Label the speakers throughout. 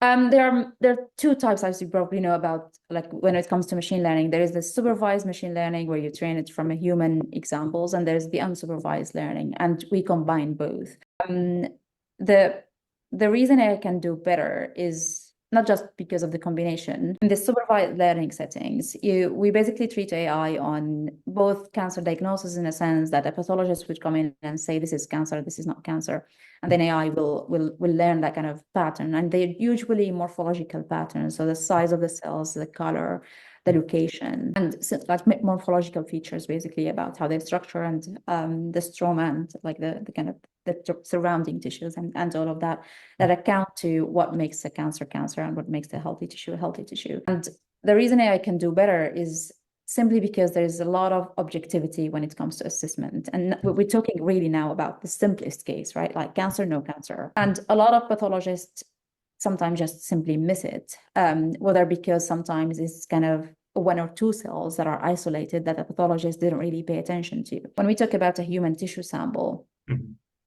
Speaker 1: There are two types, as you probably know about, like when it comes to machine learning. There is the supervised machine learning where you train it from a human examples, and there's the unsupervised learning, and we combine both. The the reason I can do better is not just because of the combination. In the supervised learning settings, we basically treat AI on both cancer diagnosis in a sense that a pathologist would come in and say, this is cancer, this is not cancer. And then AI will learn that kind of pattern. And they're usually morphological patterns. So the size of the cells, the color, the location, and so, like morphological features basically about how they structure and the stroma and like the kind of the surrounding tissues and all of that account to what makes a cancer cancer and what makes a healthy tissue. And the reason I can do better is simply because there's a lot of objectivity when it comes to assessment. And we're talking really now about the simplest case, right? Like cancer, no cancer. And a lot of pathologists sometimes just simply miss it, whether because sometimes it's kind of one or two cells that are isolated that the pathologist didn't really pay attention to. When we talk about a human tissue sample,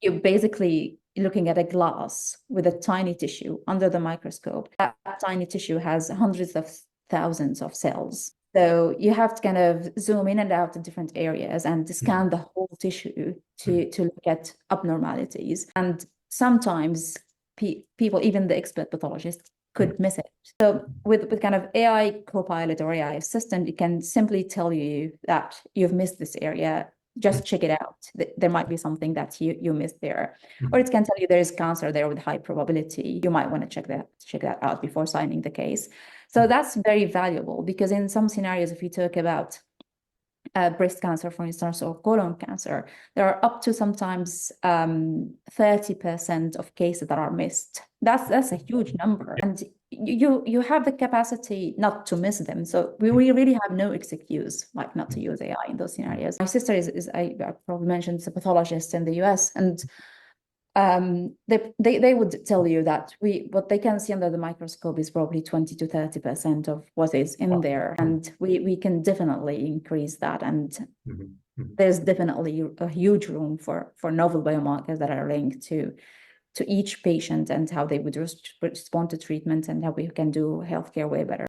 Speaker 1: you're basically looking at a glass with a tiny tissue under the microscope. That tiny tissue has hundreds of thousands of cells. So you have to kind of zoom in and out in different areas and scan the whole tissue to look at abnormalities. And sometimes people, even the expert pathologists, could miss it. So with kind of AI copilot or AI assistant, it can simply tell you that you've missed this area. Just check it out. There might be something that you missed there. Or it can tell you there is cancer there with high probability. You might want to check that out before signing the case. So that's very valuable because in some scenarios, if you talk about breast cancer, for instance, or colon cancer, there are up to sometimes 30% of cases that are missed. That's a huge number. And you have the capacity not to miss them. So we really have no excuse like not to use AI in those scenarios. My sister is I probably mentioned, is a pathologist in the US, and they would tell you that what they can see under the microscope is probably 20 to 30% of what is in there, and we can definitely increase that. And there's definitely a huge room for novel biomarkers that are linked to each patient and how they would respond to treatment and how we can do healthcare way better.